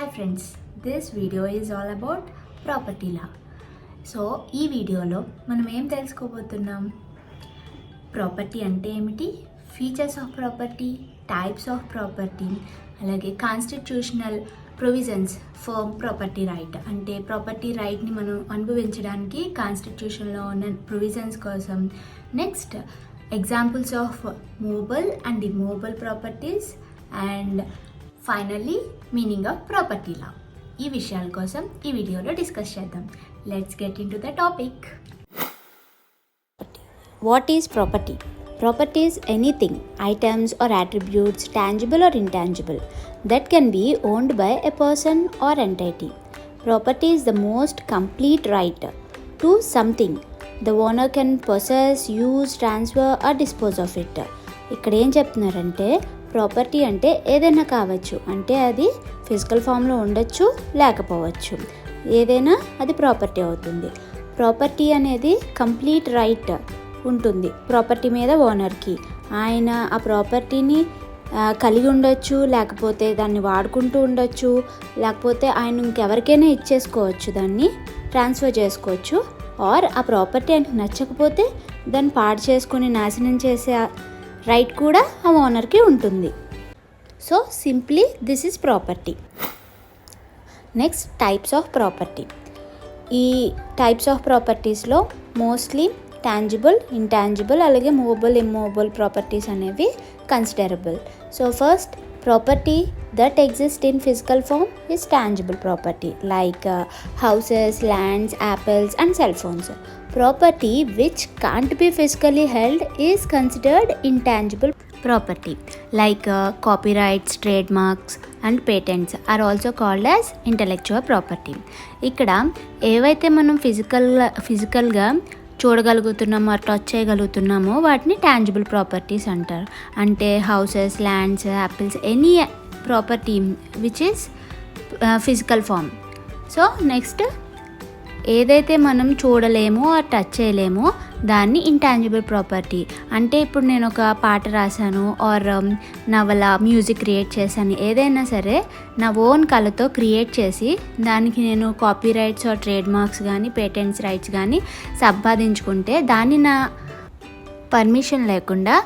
Hi friends, this video is all about property law. So ఈ వీడియోలో మనం ఏం తెలుసుకోబోతున్నాం, ప్రాపర్టీ అంటే ఏమిటి, features of property, types of property, అలాగే constitutional provisions for property right. అంటే ప్రాపర్టీ రైట్ని మనం అనుభవించడానికి కాన్స్టిట్యూషన్లో ఉన్న ప్రొవిజన్స్ కోసం. Next examples of movable and immovable properties and finally meaning of property law. ఈ విషయాల కోసం ఈ వీడియోలో డిస్కస్ చేద్దాం. Let's get in to the topic. What is property? Property is anything, items or attributes, tangible or intangible, that can be owned by a person or entity. Property is the most complete right to something. The owner can possess, use, transfer or dispose of it. ఇక్కడ ఏం చెప్తున్నారంటే, property అంటే ఏదైనా కావచ్చు, అంటే అది physical ఫామ్లో ఉండొచ్చు లేకపోవచ్చు, ఏదైనా అది ప్రాపర్టీ అవుతుంది. ప్రాపర్టీ అనేది కంప్లీట్ రైట్ ఉంటుంది ప్రాపర్టీ మీద ఓనర్కి. ఆయన ఆ ప్రాపర్టీని కలిగి ఉండొచ్చు, లేకపోతే దాన్ని వాడుకుంటూ ఉండొచ్చు, లేకపోతే ఆయన ఇంకెవరికైనా ఇచ్చేసుకోవచ్చు, దాన్ని ట్రాన్స్ఫర్ చేసుకోవచ్చు. ఆర్ ఆ ప్రాపర్టీ ఆయనకు నచ్చకపోతే దాన్ని పాడు చేసుకొని నాశనం చేసే రైట్ కూడా ఆ ఓనర్కి ఉంటుంది. So simply this is property. Next types of property. ఈ టైప్స్ ఆఫ్ ప్రాపర్టీస్లో మోస్ట్లీ టాంజిబుల్, ఇంటాంజిబుల్, అలాగే మూవబుల్, ఇమ్మూవబుల్ ప్రాపర్టీస్ అనేవి considerable. So first, property that exists in physical form is tangible property like houses, lands, apples and cell phones. Property which can't be physically held is considered intangible property like copyrights, trademarks and patents are also called as intellectual property. ఇక్కడ ఏవైతే మనం ఫిజికల్గా చూడగలుగుతున్నామో, touch చేయగలుగుతున్నామో వాటిని tangible properties అంటారు. అంటే houses, lands, apples, any property which is physical form. So next, ఏదైతే మనం చూడలేమో, touch చేయలేమో దాన్ని ఇంటాంజిబుల్ ప్రాపర్టీ. అంటే ఇప్పుడు నేను ఒక పాట రాశాను ఆర్ నవల, మ్యూజిక్ క్రియేట్ చేశాను, ఏదైనా సరే నా ఓన్ కళతో క్రియేట్ చేసి దానికి నేను copy rights are trade marks కానీ పేటెంట్స్ రైట్స్ కానీ సంపాదించుకుంటే దాన్ని నా పర్మిషన్ లేకుండా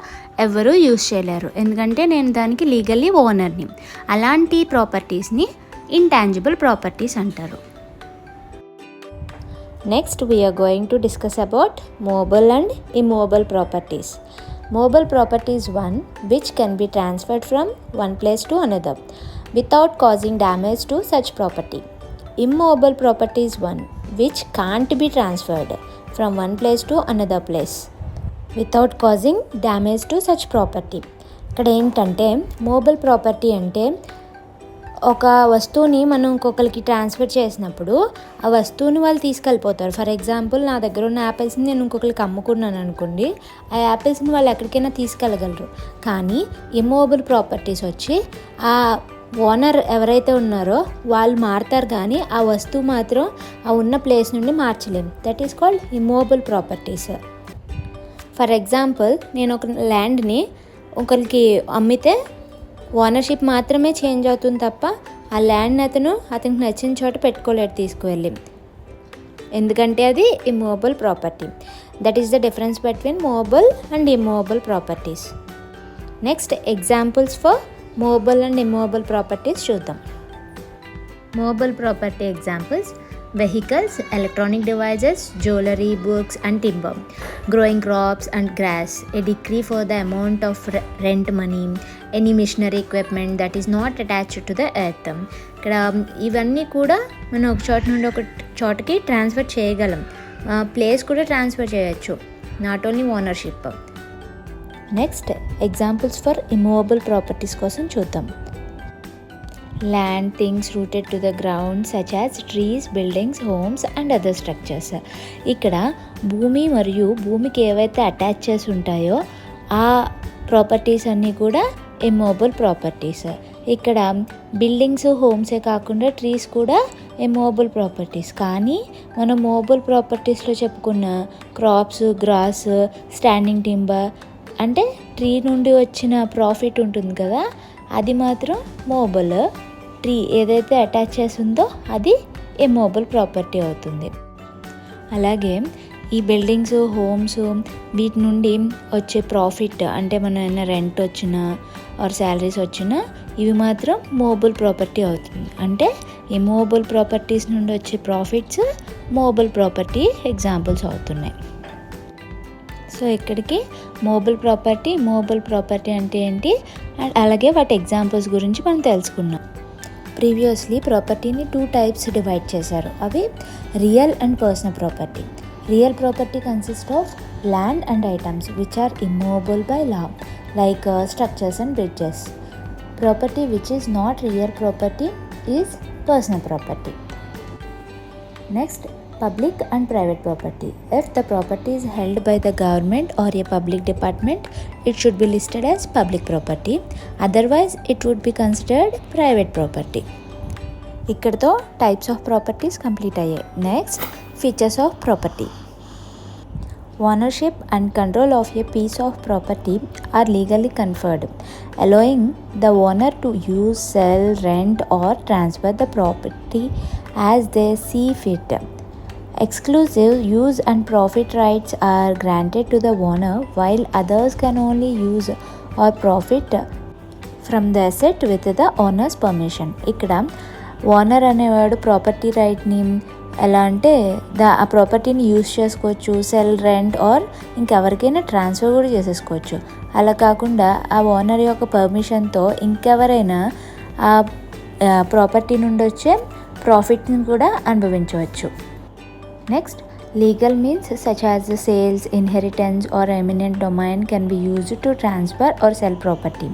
ఎవరూ యూజ్ చేయలేరు, ఎందుకంటే నేను దానికి లీగల్లీ ఓనర్ని. అలాంటి ప్రాపర్టీస్ని ఇంటాంజిబుల్ ప్రాపర్టీస్ అంటారు. Next we are going to discuss about movable and immovable properties. Movable property is one which can be transferred from one place to another without causing damage to such property. Immovable property is one which can't be transferred from one place to another place without causing damage to such property. ఇక్కడ ఏంటంటే movable property అంటే ఒక వస్తువుని మనం ఇంకొకరికి transfer చేసినప్పుడు ఆ వస్తువుని వాళ్ళు తీసుకెళ్ళిపోతారు. ఫర్ ఎగ్జాంపుల్, నా దగ్గర ఉన్న యాపిల్స్ని నేను ఇంకొకరికి అమ్ముకున్నాను అనుకోండి, ఆ యాపిల్స్ని వాళ్ళు ఎక్కడికైనా తీసుకెళ్ళగలరు. కానీ ఇమ్మూవబుల్ ప్రాపర్టీస్ వచ్చి ఆ ఓనర్ ఎవరైతే ఉన్నారో వాళ్ళు మారుతారు, కానీ ఆ వస్తువు మాత్రం ఆ ఉన్న ప్లేస్ నుండి మార్చలేము. That is called immovable properties. For example, నేను ఒక ల్యాండ్ని ఒకరికి అమ్మితే ఓనర్షిప్ మాత్రమే చేంజ్ అవుతుంది తప్ప ఆ ల్యాండ్ని అతనికి నచ్చిన చోట పెట్టుకోలేడు తీసుకువెళ్ళి, ఎందుకంటే అది immovable property. That is the difference between movable and immovable properties. Next examples for movable and immovable properties చూద్దాం. Movable property examples: vehicles, electronic devices, jewelry, books and timber, growing crops and grass, a decree for the amount of rent money, any machinery equipment that is not attached to the earth. ఇక్కడ ఇవన్నీ కూడా మనం ఒక చోట నుండి ఒక చోటకి transfer చేయగలం, ప్లేస్ కూడా ట్రాన్స్ఫర్ చేయొచ్చు, not only ownership. Next examples for immovable properties కోసం చూద్దాం. Land, things rooted to the ground such as trees, buildings, homes and other structures. ఇక్కడ భూమి మరియు భూమికి ఏవైతే అటాచ్ చేసి ఉంటాయో ఆ ప్రాపర్టీస్ అన్నీ కూడా ఇమ్మూవబుల్ ప్రాపర్టీస్. ఇక్కడ బిల్డింగ్స్, హోమ్సే కాకుండా ట్రీస్ కూడా ఇమ్మూవబుల్ ప్రాపర్టీస్. కానీ మనం మూవబుల్ ప్రాపర్టీస్లో చెప్పుకున్న క్రాప్స్, గ్రాస్, స్టాండింగ్ టింబర్ అంటే ట్రీ నుండి వచ్చిన ప్రాఫిట్ ఉంటుంది కదా, అది మాత్రం మూవబుల్. ట్రీ ఏదైతే అటాచ్ చేసి ఉందో అది ఇమ్మూవబుల్ ప్రాపర్టీ అవుతుంది. అలాగే ఈ బిల్డింగ్స్, హోమ్స్ వీటి నుండి వచ్చే ప్రాఫిట్ అంటే మనం ఏమైనా రెంట్ వచ్చినా ఆర్ శాలరీస్ వచ్చినా ఇవి మాత్రం మూవబుల్ ప్రాపర్టీ అవుతుంది. అంటే ఇమ్మూవబుల్ ప్రాపర్టీస్ నుండి వచ్చే ప్రాఫిట్స్ మూవబుల్ ప్రాపర్టీ ఎగ్జాంపుల్స్ అవుతున్నాయి. సో ఇక్కడికి మూవబుల్ ప్రాపర్టీ అంటే ఏంటి అండ్ అలాగే వాటి ఎగ్జాంపుల్స్ గురించి మనం తెలుసుకున్నాం. ప్రీవియస్లీ ప్రాపర్టీని 2 టైప్స్ డివైడ్ చేశారు. అవి real and personal property. Real property consist of land and items which are immovable by law like structures and bridges. Property which is not real property is personal property. Next, public and private property. If the property is held by the government or a public department, it should be listed as public property. Otherwise, it would be considered private property. ఇక్కడతో types of properties complete అయ్యాయి. Next, features of property. Ownership and control of a piece of property are legally conferred, allowing the owner to use, sell, rent or transfer the property as they see fit. Exclusive use and profit rights are granted to the owner, while others can only use or profit from the asset with the owner's permission. ఇక్కడ owner అనేవాడు property రైట్ని ఎలా అంటే ఆ ప్రాపర్టీని use చేసుకోవచ్చు, cell, rent are ఇంకెవరికైనా transfer కూడా చేసేసుకోవచ్చు. అలా కాకుండా ఆ ఓనర్ యొక్క పర్మిషన్తో ఇంకెవరైనా ఆ ప్రాపర్టీ నుండి వచ్చే ప్రాఫిట్ని కూడా అనుభవించవచ్చు. Next, legal means such as sales, inheritance or eminent domain can be used to transfer or sell property.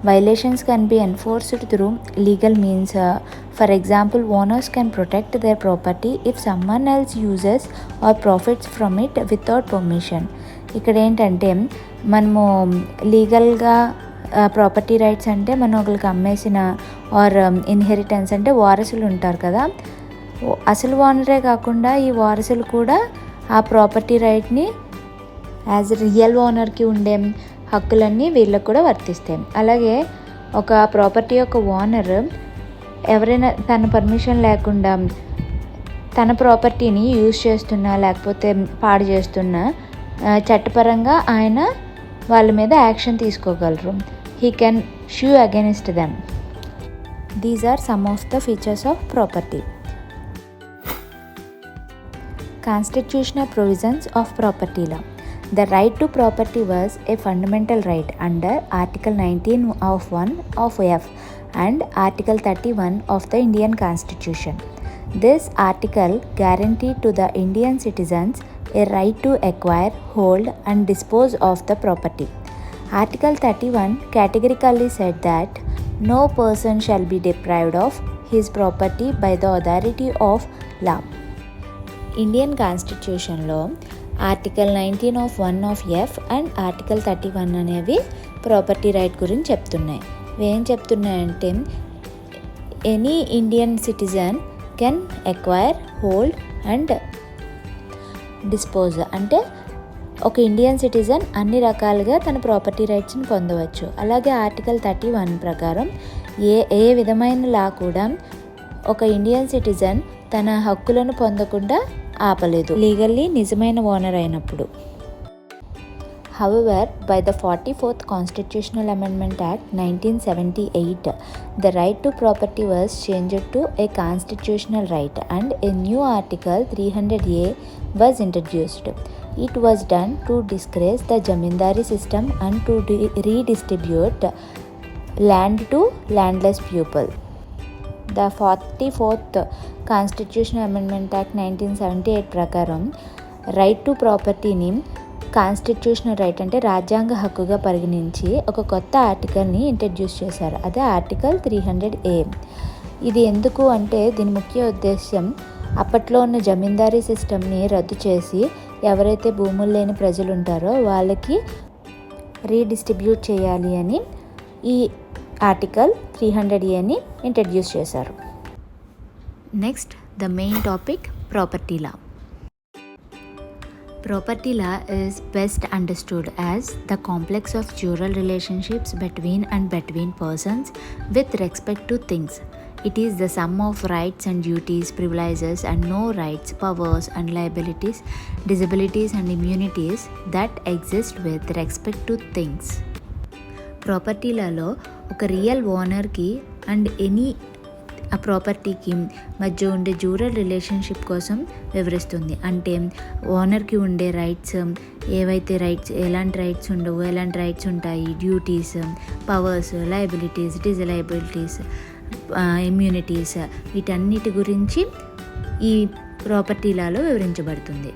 Violations can be enforced through legal means. For example, owners can protect their property if someone else uses or profits from it without permission. ఇక్కడ ఏంటంటే మనము లీగల్గా property rights అంటే మనం ఒకరికి అమ్మేసిన are inheritance అంటే వారసులు ఉంటారు కదా, అసలు ఓనరే కాకుండా ఈ వారసులు కూడా ఆ ప్రాపర్టీ రైట్ని యాజ్ రియల్ ఓనర్కి ఉండే హక్కులన్నీ వీళ్ళకు కూడా వర్తిస్తాయి. అలాగే ఒక ప్రాపర్టీ యొక్క ఓనర్ ఎవరైనా తన పర్మిషన్ లేకుండా తన ప్రాపర్టీని యూజ్ చేస్తున్నా లేకపోతే పాడు చేస్తున్నా చట్టపరంగా ఆయన వాళ్ళ మీద యాక్షన్ తీసుకోగలరు. He can sue against them. These are some of the features of property. Constitutional provisions of property law. The right to property was a fundamental right under Article 19 of 1 of F and Article 31 of the Indian Constitution. This article guaranteed to the Indian citizens a right to acquire, hold and dispose of the property. Article 31 categorically said that no person shall be deprived of his property by the authority of law. Indian Constitution లో article 19 of 1 of F and article 31 అనేవి property right గురించి చెప్తున్నాయి. ఏం చెప్తున్నాయంటే any Indian citizen can acquire, hold and dispose. అంటే ఒక Indian citizen అన్ని రకాలుగా తన ప్రాపర్టీ రైట్స్ని పొందవచ్చు. అలాగే ఆర్టికల్ 31 ప్రకారం ఏ విధమైన లా కూడా ఒక ఇండియన్ సిటిజన్ తన హక్కులను పొందకుండా ఆపలేదు లీగల్లీ నిజమైన ఓనర్ అయినప్పుడు. However, by the 44th Constitutional Amendment Act 1978, the right to property was changed to a constitutional right and a new Article 300A was introduced. It was done to discourage the zamindari system and to redistribute land to landless people. The 44th Constitutional Amendment Act 1978 ప్రకారం right to ప్రాపర్టీని constitutional right అంటే రాజ్యాంగ హక్కుగా పరిగణించి ఒక కొత్త ఆర్టికల్ని introduce చేశారు. అదే ఆర్టికల్ 300A. ఇది ఎందుకు అంటే దీని ముఖ్య ఉద్దేశ్యం అప్పట్లో ఉన్న జమీందారీ సిస్టమ్ని రద్దు చేసి ఎవరైతే భూములు లేని ప్రజలు ఉంటారో వాళ్ళకి రీడిస్ట్రిబ్యూట్ చేయాలి అని ఈ ఆర్టికల్ 300Aని ఇంట్రడ్యూస్ చేశారు. Next, the main topic property law. Property law is best understood as the complex of jural relationships between persons with respect to things. It is the sum of rights and duties, privileges and no rights, powers and liabilities, disabilities and immunities that exist with respect to things. ప్రాపర్టీలలో ఒక real ఓనర్కి and any ఆ ప్రాపర్టీకి మధ్య ఉండే dural relationship కోసం వివరిస్తుంది. అంటే ఓనర్కి ఉండే రైట్స్, ఏవైతే రైట్స్, ఎలాంటి రైట్స్ ఉండవు, ఎలాంటి రైట్స్ ఉంటాయి, డ్యూటీస్, పవర్స్, లయబిలిటీస్, డిజలయబిలిటీస్, ఇమ్యూనిటీస్, వీటన్నిటి గురించి ఈ property Lalo వివరించబడుతుంది.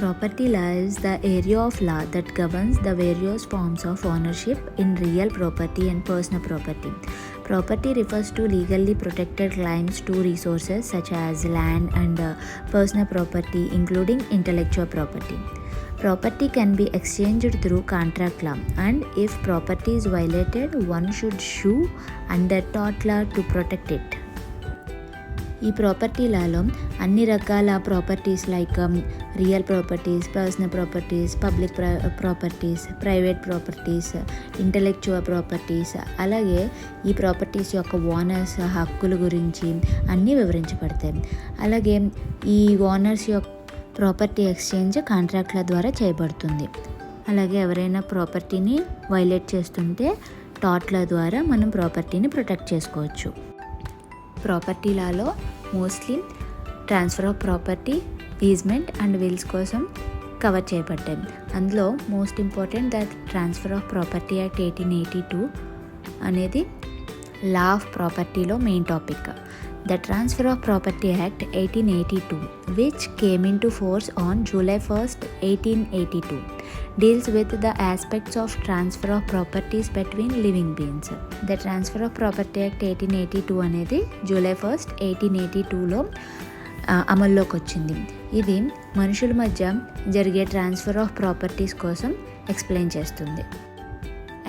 Property law is the area of law that governs the various forms of ownership in real property and personal property. Property refers to legally protected claims to resources such as land and personal property, including intellectual property. Property can be exchanged through contract law, and if property is violated, one should sue under tort law to protect it. ఈ property లాలో అన్ని రకాల properties like real properties, personal properties, public properties, private properties, intellectual properties, అలాగే ఈ properties యొక్క owners హక్కుల గురించి అన్నీ వివరించబడతాయి. అలాగే ఈ ఓనర్స్ యొక్క ప్రాపర్టీ ఎక్స్చేంజ్ కాంట్రాక్ట్ల ద్వారా చేయబడుతుంది. అలాగే ఎవరైనా ప్రాపర్టీని వైలేట్ చేస్తుంటే టాట్ల ద్వారా మనం ప్రాపర్టీని ప్రొటెక్ట్ చేసుకోవచ్చు. ప్రాపర్టీ లాలో mostly transfer of property, easement and wills కోసం కవర్ చేయబడ్డాయి. అందులో most important that transfer of property act 1882 అనేది లా ఆఫ్ ప్రాపర్టీలో main topic. The transfer of property act 1882 which came into force on July 1st, 1882 deals with the aspects of transfer of properties between living beings. The Transfer of Property Act 1882 అనేది July 1st, 1882లో అమల్లోకి వచ్చింది. ఇది మనుషుల మధ్య జరిగే transfer of properties కోసం explain చేస్తుంది.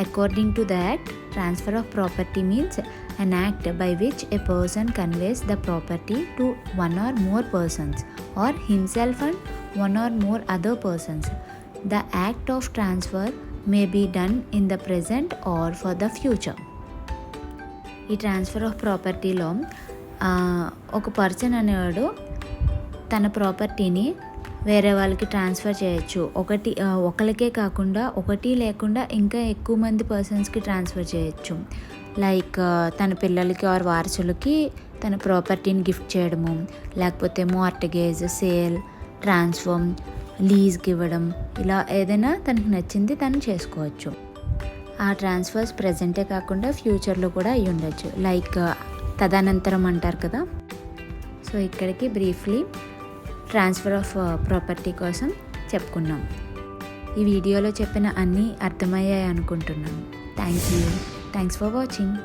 According to the Act, transfer of property means an act by which a person conveys the property to one or more persons or himself and one or more other persons. The act of transfer may be done in the present or for the future. ఈ transfer of ప్రాపర్టీలో ఒక person అనేవాడు తన ప్రాపర్టీని వేరే వాళ్ళకి transfer చేయొచ్చు. ఒకరికే కాకుండా ఒకటి లేకుండా ఇంకా ఎక్కువ మంది పర్సన్స్కి ట్రాన్స్ఫర్ చేయొచ్చు. లైక్ తన పిల్లలకి ఆర్ వారసులకి తన ప్రాపర్టీని గిఫ్ట్ చేయడము, లేకపోతే మార్టగేజ్, సేల్, ట్రాన్స్ఫర్, లీజ్కి ఇవ్వడం, ఇలా ఏదైనా తనకి నచ్చింది తను చేసుకోవచ్చు. ఆ ట్రాన్స్ఫర్స్ ప్రజెంటే కాకుండా ఫ్యూచర్లో కూడా అయ్యి ఉండొచ్చు. లైక్ తదనంతరం అంటారు కదా. సో ఇక్కడికి బ్రీఫ్లీ ట్రాన్స్ఫర్ ఆఫ్ ప్రాపర్టీ కోసం చెప్పుకున్నాం. ఈ వీడియోలో చెప్పిన అన్నీ అర్థమయ్యాయి అనుకుంటున్నాను. Thanks for watching.